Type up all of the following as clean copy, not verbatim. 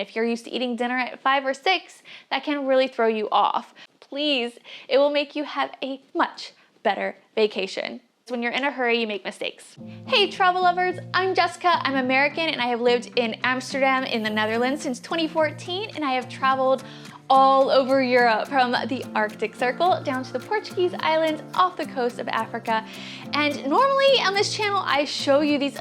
if you're used to eating dinner at 5 or 6, that can really throw you off. Please, it will make you have a much better vacation. When you're in a hurry, you make mistakes. Hey travel lovers, I'm Jessica. I'm American and I have lived in Amsterdam in the Netherlands since 2014, and I have traveled all over Europe, from the Arctic Circle down to the Portuguese islands off the coast of Africa. And normally on this channel, I show you these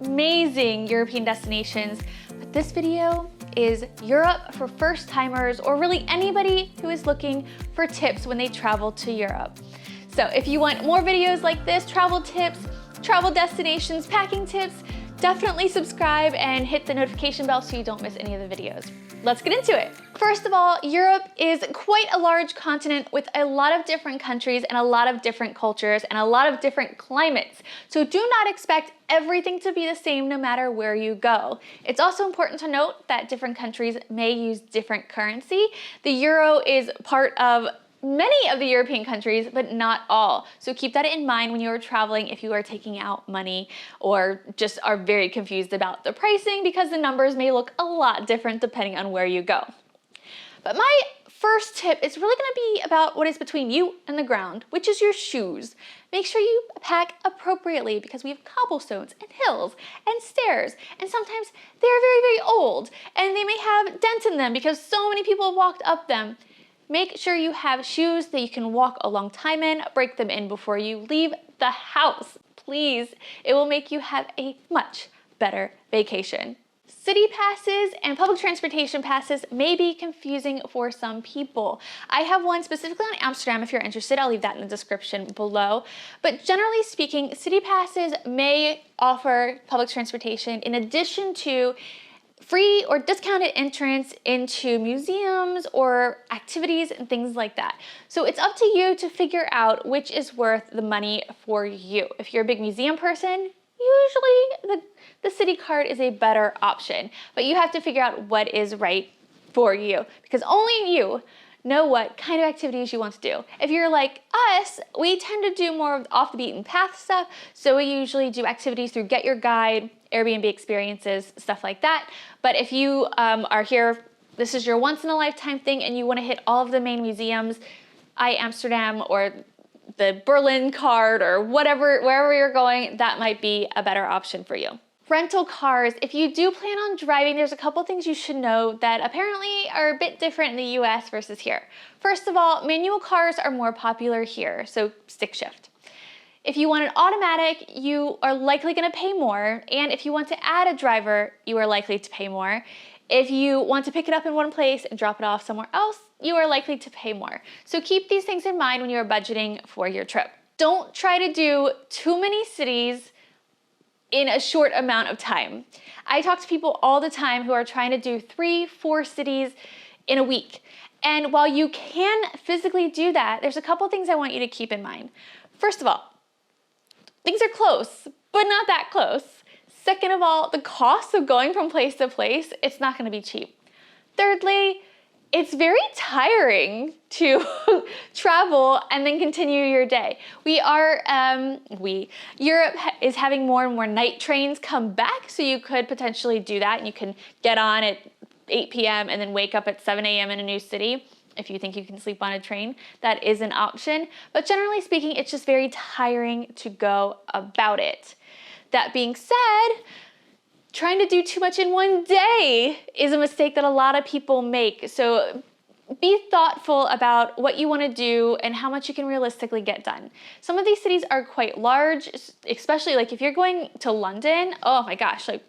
amazing European destinations, but this video is Europe for first timers, or really anybody who is looking for tips when they travel to Europe. So if you want more videos like this, travel tips, travel destinations, packing tips, definitely subscribe and hit the notification bell so you don't miss any of the videos. Let's get into it. First of all, Europe is quite a large continent with a lot of different countries and a lot of different cultures and a lot of different climates. So do not expect everything to be the same no matter where you go. It's also important to note that different countries may use different currency. The euro is part of many of the European countries, but not all. So keep that in mind when you are traveling if you are taking out money or just are very confused about the pricing, because the numbers may look a lot different depending on where you go. But my first tip is really going to be about what is between you and the ground, which is your shoes. Make sure you pack appropriately, because we have cobblestones and hills and stairs, and sometimes they're very, very old and they may have dents in them because so many people have walked up them. Make sure you have shoes that you can walk a long time in, break them in before you leave the house. Please, it will make you have a much better vacation. City passes and public transportation passes may be confusing for some people. I have one specifically on Amsterdam if you're interested. I'll leave that in the description below. But generally speaking, city passes may offer public transportation in addition to free or discounted entrance into museums or activities and things like that. So it's up to you to figure out which is worth the money for you. If you're a big museum person, usually the city card is a better option, but you have to figure out what is right for you, because only you know what kind of activities you want to do. If you're like us, we tend to do more off the beaten path stuff, so we usually do activities through Get Your Guide, Airbnb experiences, stuff like that. But if you are here, this is your once in a lifetime thing and you want to hit all of the main museums, Amsterdam or the Berlin card or whatever, wherever you're going, that might be a better option for you. Rental cars, if you do plan on driving, there's a couple things you should know that apparently are a bit different in the US versus here. First of all, manual cars are more popular here, so stick shift. If you want an automatic, you are likely going to pay more, and if you want to add a driver, you are likely to pay more. If you want to pick it up in one place and drop it off somewhere else, you are likely to pay more. So keep these things in mind when you are budgeting for your trip. Don't try to do too many cities in a short amount of time. I talk to people all the time who are trying to do 3-4 cities in a week. And while you can physically do that, there's a couple things I want you to keep in mind. First of all, things are close, but not that close. Second of all, the cost of going from place to place, it's not gonna be cheap. Thirdly, it's very tiring to travel and then continue your day. Europe is having more and more night trains come back, so you could potentially do that, and you can get on at 8 p.m. and then wake up at 7 a.m. in a new city. If you think you can sleep on a train, that is an option. But generally speaking, it's just very tiring to go about it. That being said, trying to do too much in one day is a mistake that a lot of people make. So be thoughtful about what you want to do and how much you can realistically get done. Some of these cities are quite large, especially like if you're going to London, oh my gosh, like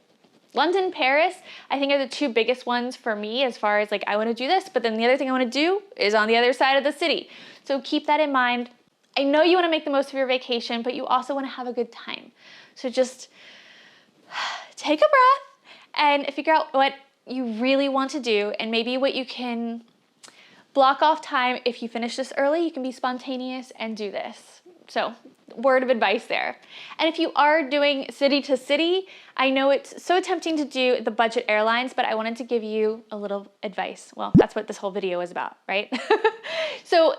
London, Paris, I think are the two biggest ones for me as far as like, I want to do this, but then the other thing I want to do is on the other side of the city. So keep that in mind. I know you want to make the most of your vacation, but you also want to have a good time. So just take a breath and figure out what you really want to do, and maybe what you can block off time. If you finish this early, you can be spontaneous and do this. So word of advice there. And if you are doing city to city, I know it's so tempting to do the budget airlines, but I wanted to give you a little advice. Well, that's what this whole video is about, right? So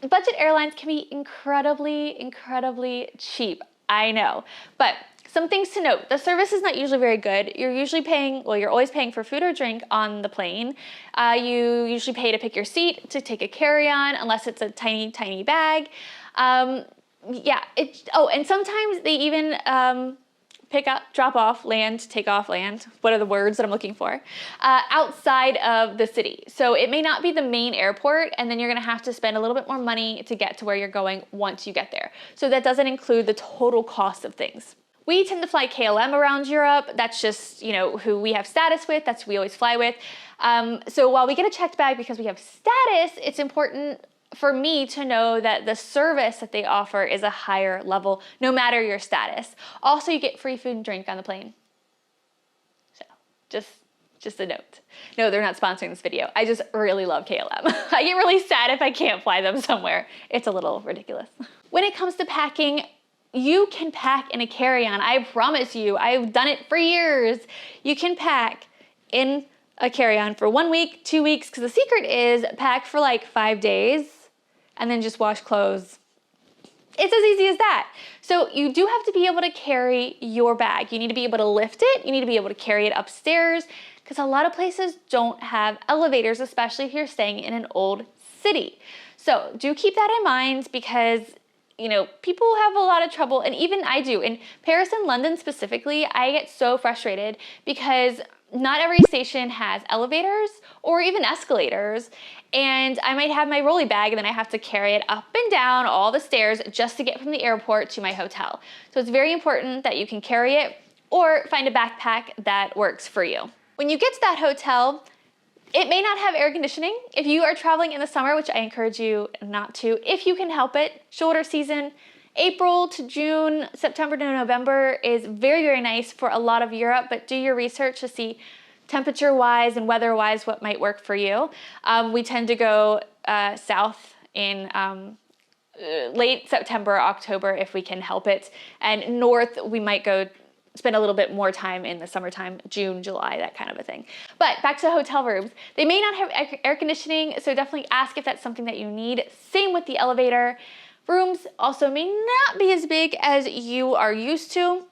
budget airlines can be incredibly, incredibly cheap. I know, but Some things to note: the service is not usually very good. You're usually paying, well, you're always paying for food or drink on the plane. You usually pay to pick your seat, to take a carry-on, unless it's a tiny, tiny bag. Yeah, and sometimes they even pick up, drop off, land, take off, land. What are the words that I'm looking for? Outside of the city. So it may not be the main airport, and then you're gonna have to spend a little bit more money to get to where you're going once you get there. So that doesn't include the total cost of things. We tend to fly KLM around Europe. That's just, who we have status with. That's who we always fly with. So while we get a checked bag because we have status, it's important for me to know that the service that they offer is a higher level, no matter your status. Also, you get free food and drink on the plane. So just a note. No, they're not sponsoring this video. I just really love KLM. I get really sad if I can't fly them somewhere. It's a little ridiculous. When it comes to packing, you can pack in a carry-on. I promise you, I've done it for years. You can pack in a carry-on for 1 week, 2 weeks, because the secret is pack for like 5 days and then just wash clothes. It's as easy as that. So you do have to be able to carry your bag. You need to be able to lift it. You need to be able to carry it upstairs, because a lot of places don't have elevators, especially if you're staying in an old city. So do keep that in mind, because people have a lot of trouble, and even I do. In Paris and London specifically, I get so frustrated because not every station has elevators or even escalators, and I might have my rolly bag and then I have to carry it up and down all the stairs just to get from the airport to my hotel. So it's very important that you can carry it or find a backpack that works for you. When you get to that hotel, it may not have air conditioning. If you are traveling in the summer, which I encourage you not to, if you can help it, shoulder season, April to June, September to November is very, very nice for a lot of Europe, but do your research to see temperature-wise and weather-wise what might work for you. We tend to go south in late September, October if we can help it, and north we might go spend a little bit more time in the summertime, June, July, that kind of a thing. But back to the hotel rooms. They may not have air conditioning, so definitely ask if that's something that you need. Same with the elevator. Rooms also may not be as big as you are used to.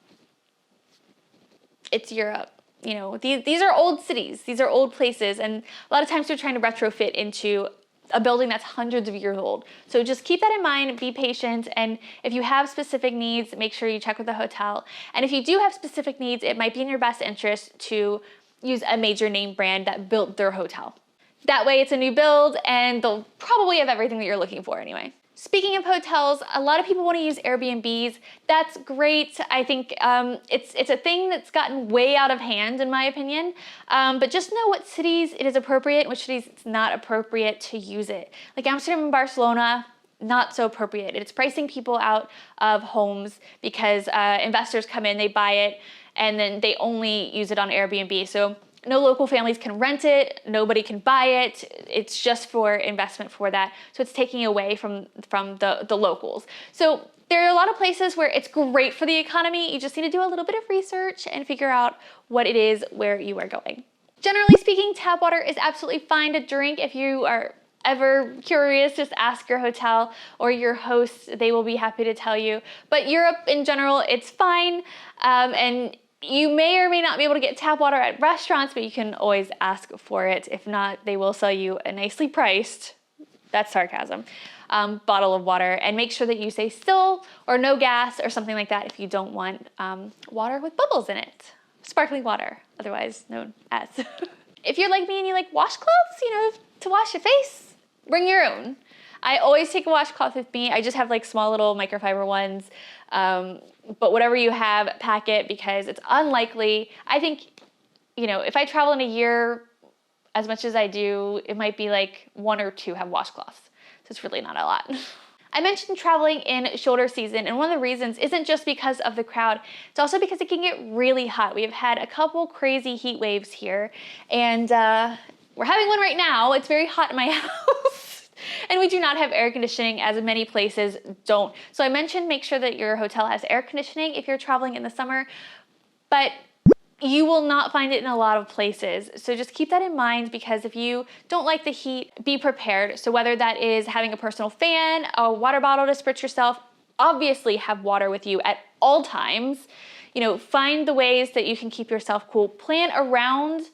It's Europe. These are old cities. These are old places, and a lot of times they're trying to retrofit into a building that's hundreds of years old. So just keep that in mind, be patient, and if you have specific needs, make sure you check with the hotel. And if you do have specific needs, it might be in your best interest to use a major name brand that built their hotel. That way it's a new build and they'll probably have everything that you're looking for anyway. Speaking of hotels, a lot of people want to use Airbnbs. That's great. I think it's a thing that's gotten way out of hand in my opinion. But just know what cities it is appropriate and which cities it's not appropriate to use it. Like Amsterdam and Barcelona, not so appropriate. It's pricing people out of homes because investors come in, they buy it, and then they only use it on Airbnb. So no local families can rent it, nobody can buy it, it's just for investment for that. So it's taking away from the locals. So there are a lot of places where it's great for the economy, you just need to do a little bit of research and figure out what it is where you are going. Generally speaking, tap water is absolutely fine to drink. If you are ever curious, just ask your hotel or your host, they will be happy to tell you. But Europe in general, it's fine, and you may or may not be able to get tap water at restaurants, but you can always ask for it. If not, they will sell you a nicely priced, that's sarcasm, bottle of water, and make sure that you say still or no gas or something like that if you don't want water with bubbles in it. Sparkling water, otherwise known as. If you're like me and you like washcloths, to wash your face, bring your own. I always take a washcloth with me. I just have like small little microfiber ones. But whatever you have, pack it because it's unlikely. I think, if I travel in a year as much as I do, it might be like 1 or 2 have washcloths. So it's really not a lot. I mentioned traveling in shoulder season, and one of the reasons isn't just because of the crowd, it's also because it can get really hot. We have had a couple crazy heat waves here, and we're having one right now. It's very hot in my house. And we do not have air conditioning, as many places don't. So I mentioned make sure that your hotel has air conditioning if you're traveling in the summer, but you will not find it in a lot of places. So just keep that in mind, because if you don't like the heat, be prepared. So whether that is having a personal fan, a water bottle to spritz yourself, obviously have water with you at all times. You know, find the ways that you can keep yourself cool. Plan around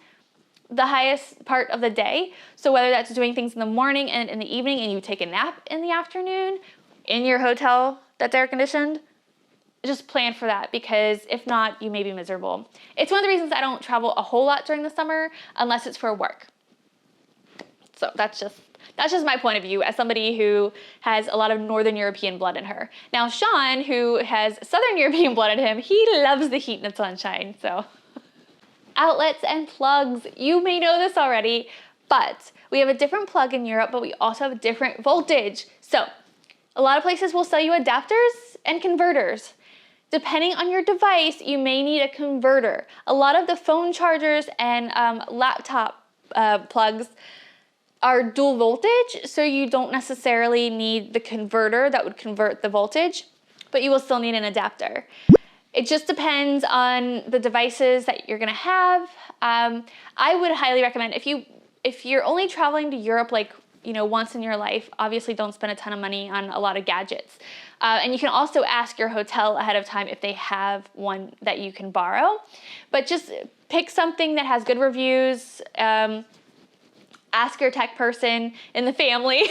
the highest part of the day. So whether that's doing things in the morning and in the evening and you take a nap in the afternoon in your hotel that's air conditioned, just plan for that, because if not, you may be miserable. It's one of the reasons I don't travel a whole lot during the summer unless it's for work. So that's just my point of view as somebody who has a lot of Northern European blood in her. Now, Sean, who has Southern European blood in him, he loves the heat and the sunshine, so. Outlets and plugs. You may know this already, but we have a different plug in Europe, but we also have a different voltage. So a lot of places will sell you adapters and converters. Depending on your device, you may need a converter. A lot of the phone chargers and laptop plugs are dual voltage, so you don't necessarily need the converter that would convert the voltage, but you will still need an adapter. It just depends on the devices that you're gonna have. I would highly recommend, if you're only traveling to Europe like, you know, once in your life, obviously don't spend a ton of money on a lot of gadgets. And you can also ask your hotel ahead of time if they have one that you can borrow. But just pick something that has good reviews. Ask your tech person in the family.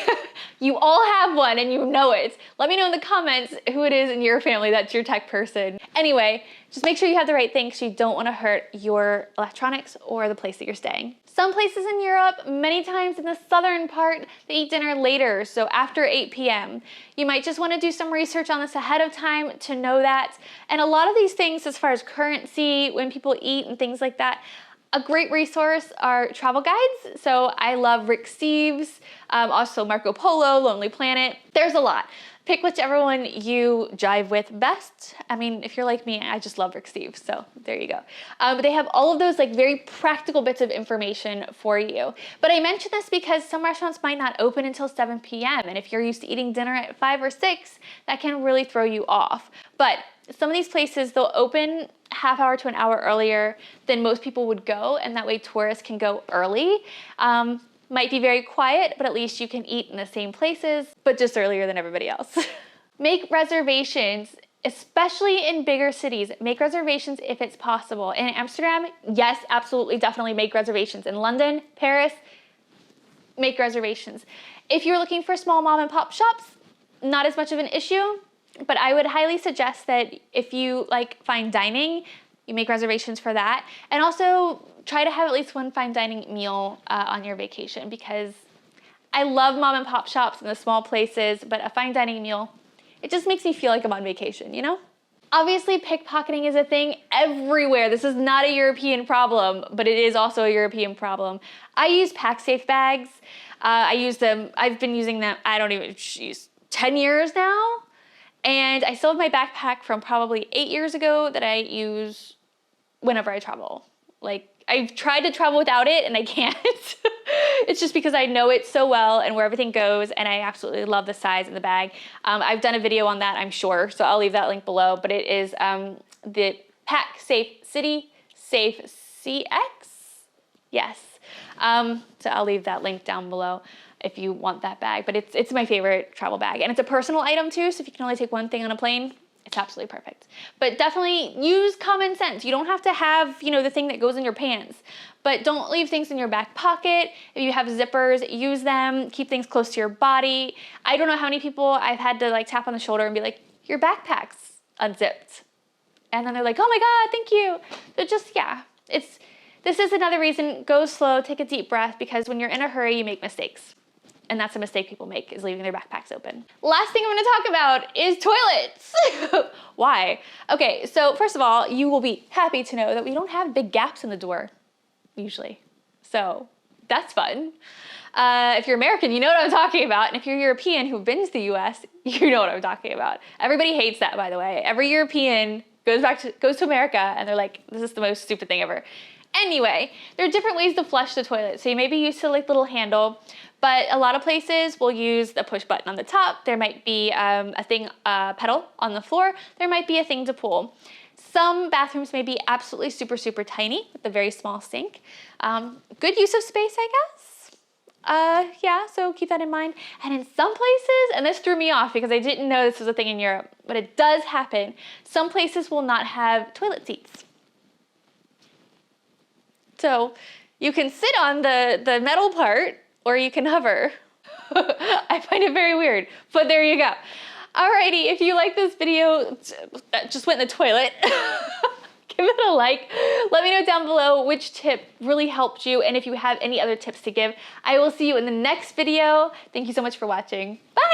You all have one and you know it. Let me know in the comments who it is in your family that's your tech person. Anyway, just make sure you have the right thing because you don't want to hurt your electronics or the place that you're staying. Some places in Europe, many times in the southern part, they eat dinner later, so after 8 p.m. You might just want to do some research on this ahead of time to know that. And a lot of these things, as far as currency, when people eat and things like that, a great resource are travel guides. So I love Rick Steves, also Marco Polo, Lonely Planet. There's a lot. Pick whichever one you jive with best. I mean, if you're like me, I just love Rick Steves, so there you go. But they have all of those like very practical bits of information for you. But I mention this because some restaurants might not open until 7 p.m. And if you're used to eating dinner at 5 or 6, that can really throw you off. But some of these places, they'll open half hour to an hour earlier than most people would go, and that way tourists can go early. Might be very quiet, but at least you can eat in the same places, but just earlier than everybody else. Make reservations, especially in bigger cities. Make reservations if it's possible. In Amsterdam, yes, absolutely, definitely make reservations. In London, Paris, make reservations. If you're looking for small mom and pop shops, not as much of an issue, but I would highly suggest that if you like fine dining, you make reservations for that. And also try to have at least one fine dining meal on your vacation, because I love mom and pop shops in the small places, but a fine dining meal, it just makes me feel like I'm on vacation, you know? Obviously, pickpocketing is a thing everywhere. This is not a European problem, but it is also a European problem. I use PackSafe bags. I've been using them, 10 years now. And I still have my backpack from probably 8 years ago that I use whenever I travel. Like, I've tried to travel without it and I can't. It's just because I know it so well and where everything goes, and I absolutely love the size of the bag. I've done a video on that, I'm sure, so I'll leave that link below, but it is the PackSafe City Safe CX. Yes. So I'll leave that link down below if you want that bag, but it's my favorite travel bag, and it's a personal item too, so if you can only take one thing on a plane, it's absolutely perfect. But definitely use common sense. You don't have to have, the thing that goes in your pants, but don't leave things in your back pocket. If you have zippers, use them, keep things close to your body. I don't know how many people I've had to like tap on the shoulder and be like, your backpack's unzipped. And then they're like, oh my God, thank you. But just, yeah, this is another reason, go slow, take a deep breath, because when you're in a hurry, you make mistakes. And that's a mistake people make, is leaving their backpacks open. Last thing I'm gonna talk about is toilets. Why? Okay, so first of all, you will be happy to know that we don't have big gaps in the door, usually. So that's fun. If you're American, you know what I'm talking about. And if you're European who've been to the US, you know what I'm talking about. Everybody hates that, by the way. Every European goes to America and they're like, this is the most stupid thing ever. Anyway, there are different ways to flush the toilet. So you may be used to like little handle, but a lot of places will use the push button on the top. There might be a pedal on the floor. There might be a thing to pull. Some bathrooms may be absolutely super, super tiny with a very small sink. Good use of space, I guess. Yeah, so keep that in mind. And in some places, and this threw me off because I didn't know this was a thing in Europe, but it does happen, some places will not have toilet seats. So you can sit on the metal part or you can hover. I find it very weird, but there you go. Alrighty, if you like this video that just went in the toilet, give it a like. Let me know down below which tip really helped you and if you have any other tips to give. I will see you in the next video. Thank you so much for watching. Bye!